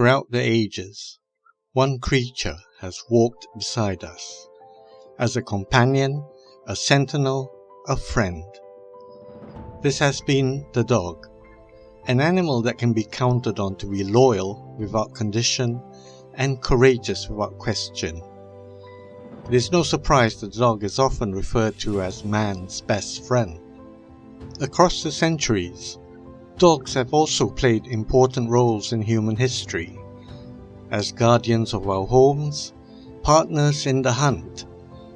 Throughout the ages, one creature has walked beside us, as a companion, a sentinel, a friend. This has been the dog, an animal that can be counted on to be loyal without condition and courageous without question. It is no surprise that the dog is often referred to as man's best friend. Across the centuries, dogs have also played important roles in human history, as guardians of our homes, partners in the hunt,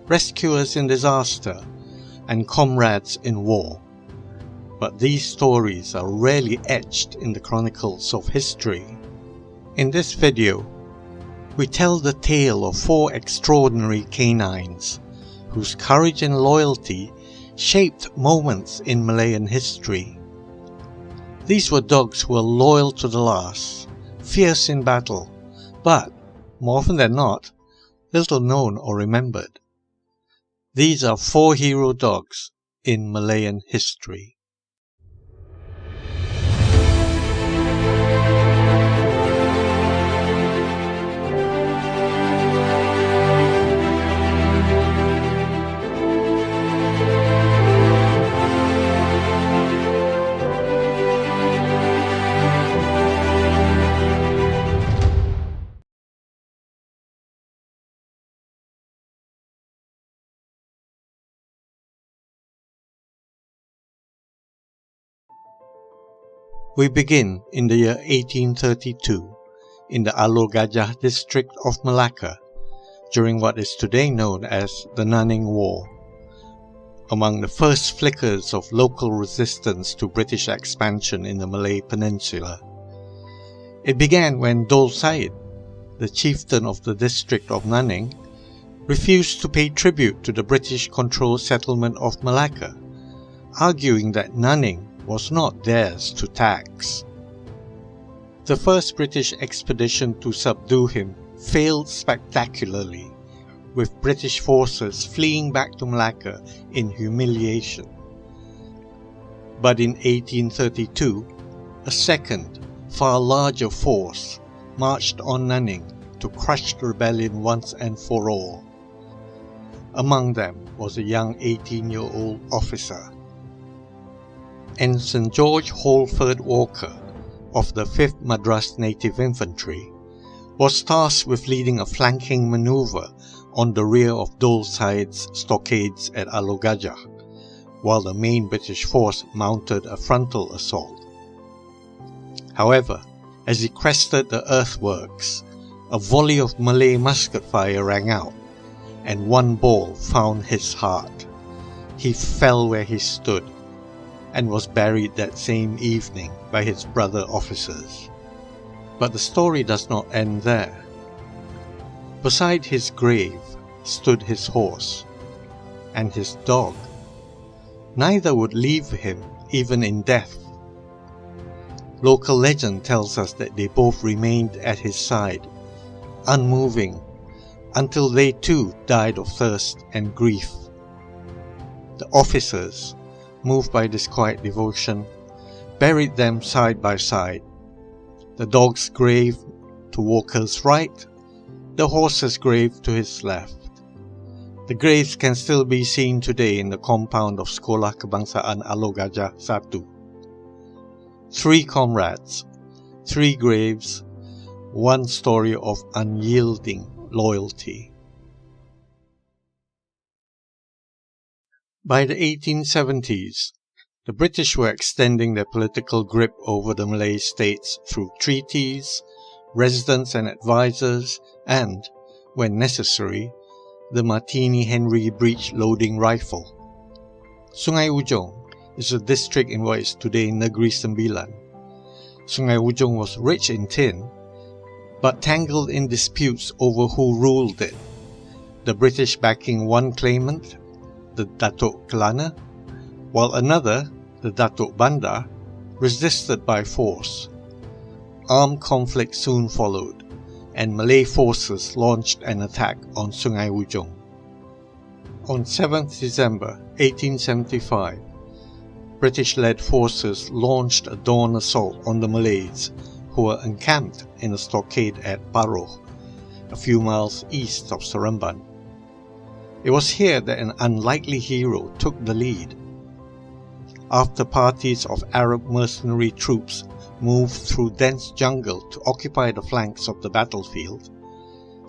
rescuers in disaster, and comrades in war. But these stories are rarely etched in the chronicles of history. In this video, we tell the tale of 4 extraordinary canines whose courage and loyalty shaped moments in Malayan history. These were dogs who were loyal to the last, fierce in battle, but, more often than not, little known or remembered. These are 4 hero dogs in Malayan history. We begin in the year 1832 in the Alor Gajah district of Malacca during what is today known as the Naning War, among the first flickers of local resistance to British expansion in the Malay Peninsula. It began when Dol Said, the chieftain of the district of Naning, refused to pay tribute to the British-controlled settlement of Malacca, arguing that Naning was not theirs to tax. The first British expedition to subdue him failed spectacularly, with British forces fleeing back to Malacca in humiliation. But in 1832, a second, far larger force marched on Naning to crush the rebellion once and for all. Among them was a young 18-year-old officer. Ensign George Holford Walker of the 5th Madras Native Infantry was tasked with leading a flanking maneuver on the rear of Dol Said's stockades at Alor Gajah, while the main British force mounted a frontal assault. However, as he crested the earthworks, a volley of Malay musket fire rang out, and one ball found his heart. He fell where he stood, and was buried that same evening by his brother officers. But the story does not end there. Beside his grave stood his horse and his dog. Neither would leave him even in death. Local legend tells us that they both remained at his side, unmoving, until they too died of thirst and grief. The officers, moved by this quiet devotion, buried them side by side, the dog's grave to Walker's right, the horse's grave to his left. The graves can still be seen today in the compound of Sekolah Kebangsaan Alor Gajah 1. 3 comrades, 3 graves, one story of unyielding loyalty. By the 1870s, the British were extending their political grip over the Malay states through treaties, residents and advisors, and, when necessary, the Martini Henry breech-loading rifle. Sungai Ujong is a district in what is today Negeri Sembilan. Sungai Ujong was rich in tin, but tangled in disputes over who ruled it, the British backing one claimant, the Datuk Kelana, while another, the Datuk Bandar, resisted by force. Armed conflict soon followed, and Malay forces launched an attack on Sungai Ujong. On 7th December 1875, British-led forces launched a dawn assault on the Malays, who were encamped in a stockade at Paroh, a few miles east of Seremban. It was here that an unlikely hero took the lead. After parties of Arab mercenary troops moved through dense jungle to occupy the flanks of the battlefield,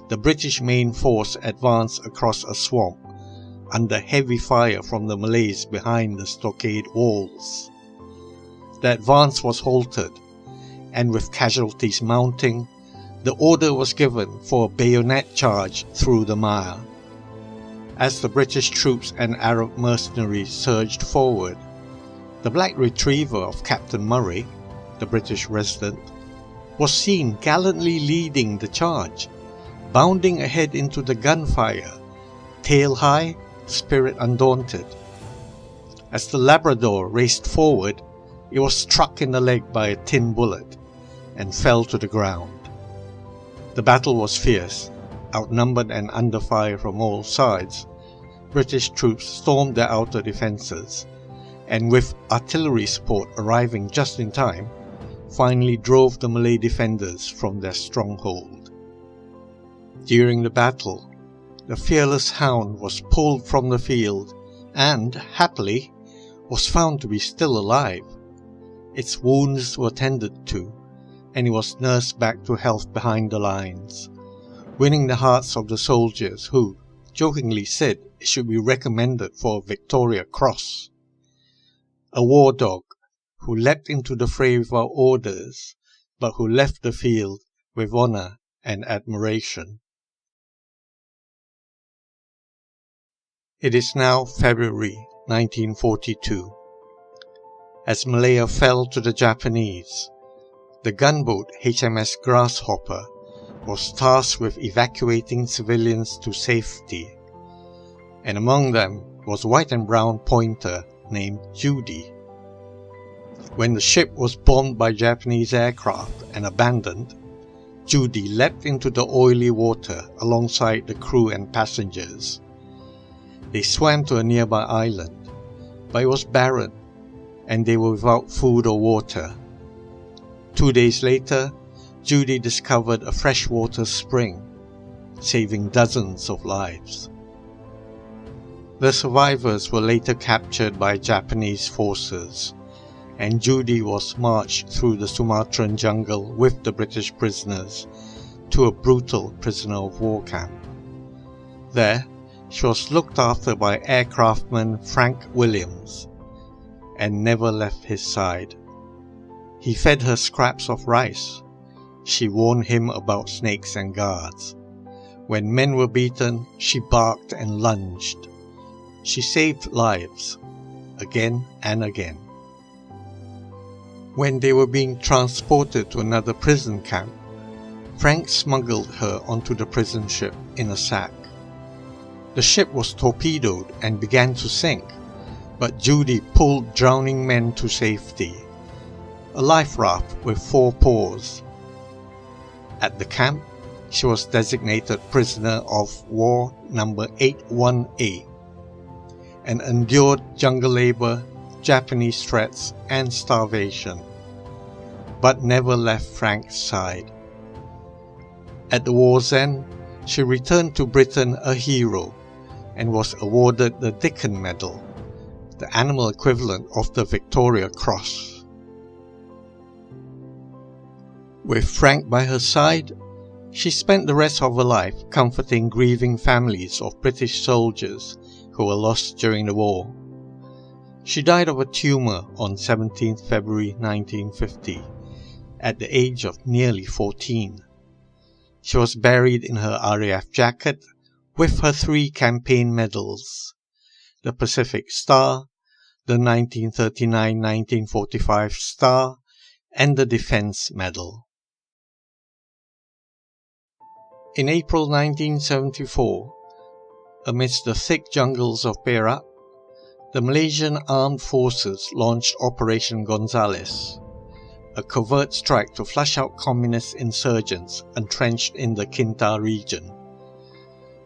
the British main force advanced across a swamp under heavy fire from the Malays behind the stockade walls. The advance was halted, and with casualties mounting, the order was given for a bayonet charge through the mire. As the British troops and Arab mercenaries surged forward, the black retriever of Captain Murray, the British resident, was seen gallantly leading the charge, bounding ahead into the gunfire, tail high, spirit undaunted. As the Labrador raced forward, it was struck in the leg by a tin bullet and fell to the ground. The battle was fierce. Outnumbered and under fire from all sides, British troops stormed their outer defences, and with artillery support arriving just in time, finally drove the Malay defenders from their stronghold. During the battle, the Fearless Hound was pulled from the field and, happily, was found to be still alive. Its wounds were tended to, and it was nursed back to health behind the lines, winning the hearts of the soldiers who jokingly said it should be recommended for a Victoria Cross. A war dog who leapt into the fray without orders, but who left the field with honour and admiration. It is now February 1942. As Malaya fell to the Japanese, the gunboat HMS Grasshopper was tasked with evacuating civilians to safety, and among them was a white and brown pointer named Judy. When the ship was bombed by Japanese aircraft and abandoned, Judy leapt into the oily water alongside the crew and passengers. They swam to a nearby island, but it was barren, and they were without food or water. 2 days later, Judy discovered a freshwater spring, saving dozens of lives. The survivors were later captured by Japanese forces, and Judy was marched through the Sumatran jungle with the British prisoners to a brutal prisoner of war camp. There, she was looked after by aircraftman Frank Williams, and never left his side. He fed her scraps of rice. She warned him about snakes and guards. When men were beaten, she barked and lunged. She saved lives, again and again. When they were being transported to another prison camp, Frank smuggled her onto the prison ship in a sack. The ship was torpedoed and began to sink, but Judy pulled drowning men to safety. A life raft with 4 paws. At the camp, she was designated prisoner of war number 81A and endured jungle labor, Japanese threats, and starvation, but never left Frank's side. At the war's end, she returned to Britain a hero and was awarded the Dickon Medal, the animal equivalent of the Victoria Cross. With Frank by her side, she spent the rest of her life comforting grieving families of British soldiers who were lost during the war. She died of a tumour on 17 February 1950, at the age of nearly 14. She was buried in her RAF jacket with her 3 campaign medals, the Pacific Star, the 1939-1945 Star, and the Defence Medal. In April 1974, amidst the thick jungles of Perak, the Malaysian Armed Forces launched Operation Gonzales, a covert strike to flush out communist insurgents entrenched in the Kinta region.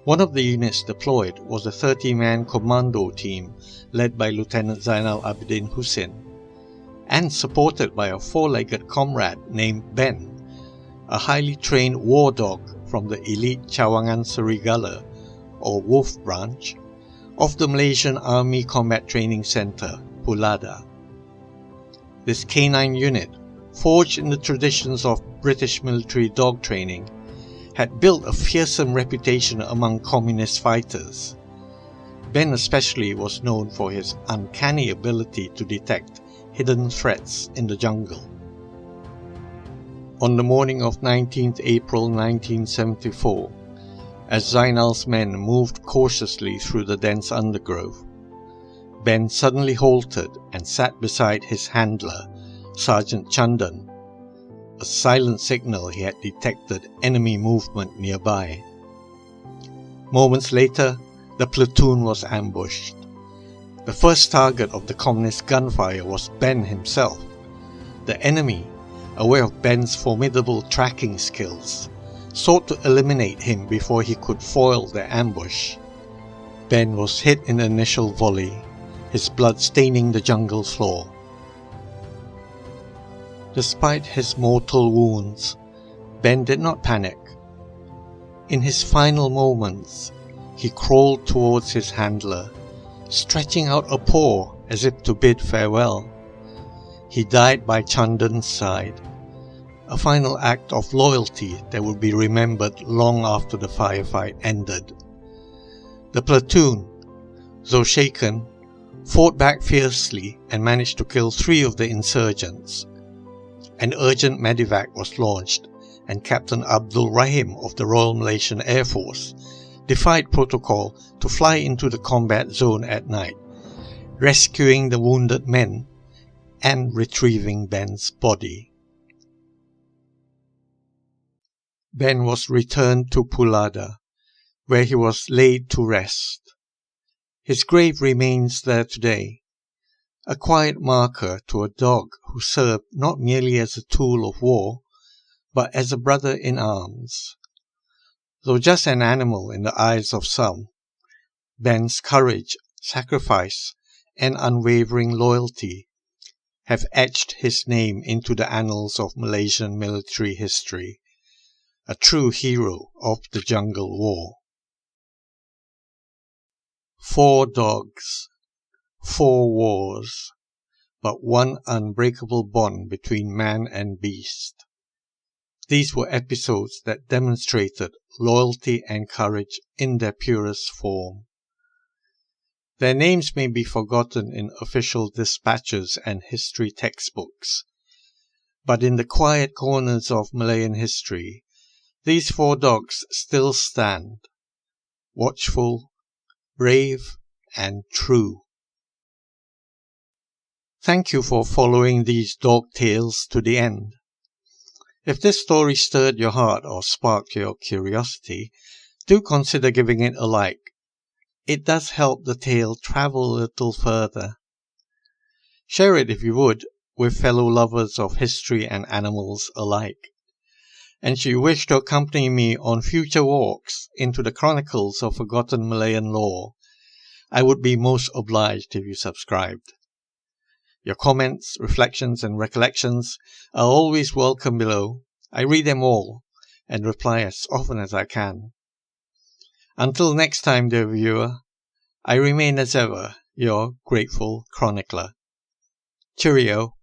One of the units deployed was a 30-man commando team led by Lieutenant Zainal Abidin Hussein, and supported by a 4-legged comrade named Ben, a highly trained war dog from the elite Cawangan Serigala, or Wolf branch, of the Malaysian Army Combat Training Centre, Pulada. This canine unit, forged in the traditions of British military dog training, had built a fearsome reputation among communist fighters. Ben especially was known for his uncanny ability to detect hidden threats in the jungle. On the morning of 19th April 1974, as Zainal's men moved cautiously through the dense undergrowth, Ben suddenly halted and sat beside his handler, Sergeant Chandan, a silent signal he had detected enemy movement nearby. Moments later, the platoon was ambushed. The first target of the communist gunfire was Ben himself. The enemy, aware of Ben's formidable tracking skills, sought to eliminate him before he could foil their ambush. Ben was hit in the initial volley, his blood staining the jungle floor. Despite his mortal wounds, Ben did not panic. In his final moments, he crawled towards his handler, stretching out a paw as if to bid farewell. He died by Chandan's side, a final act of loyalty that would be remembered long after the firefight ended. The platoon, though shaken, fought back fiercely and managed to kill 3 of the insurgents. An urgent medevac was launched, and Captain Abdul Rahim of the Royal Malaysian Air Force defied protocol to fly into the combat zone at night, rescuing the wounded men and retrieving Ben's body. Ben was returned to Pulada, where he was laid to rest. His grave remains there today, a quiet marker to a dog who served not merely as a tool of war, but as a brother in arms. Though just an animal in the eyes of some, Ben's courage, sacrifice, and unwavering loyalty have etched his name into the annals of Malaysian military history, a true hero of the Jungle War. 4 dogs, 4 wars, but one unbreakable bond between man and beast. These were episodes that demonstrated loyalty and courage in their purest form. Their names may be forgotten in official dispatches and history textbooks, but in the quiet corners of Malayan history, these 4 dogs still stand, watchful, brave, and true. Thank you for following these dog tales to the end. If this story stirred your heart or sparked your curiosity, do consider giving it a like. It does help the tale travel a little further. Share it if you would with fellow lovers of history and animals alike. And should you wish to accompany me on future walks into the chronicles of forgotten Malayan lore, I would be most obliged if you subscribed. Your comments, reflections, and recollections are always welcome below. I read them all and reply as often as I can. Until next time, dear viewer, I remain as ever your grateful chronicler. Cheerio.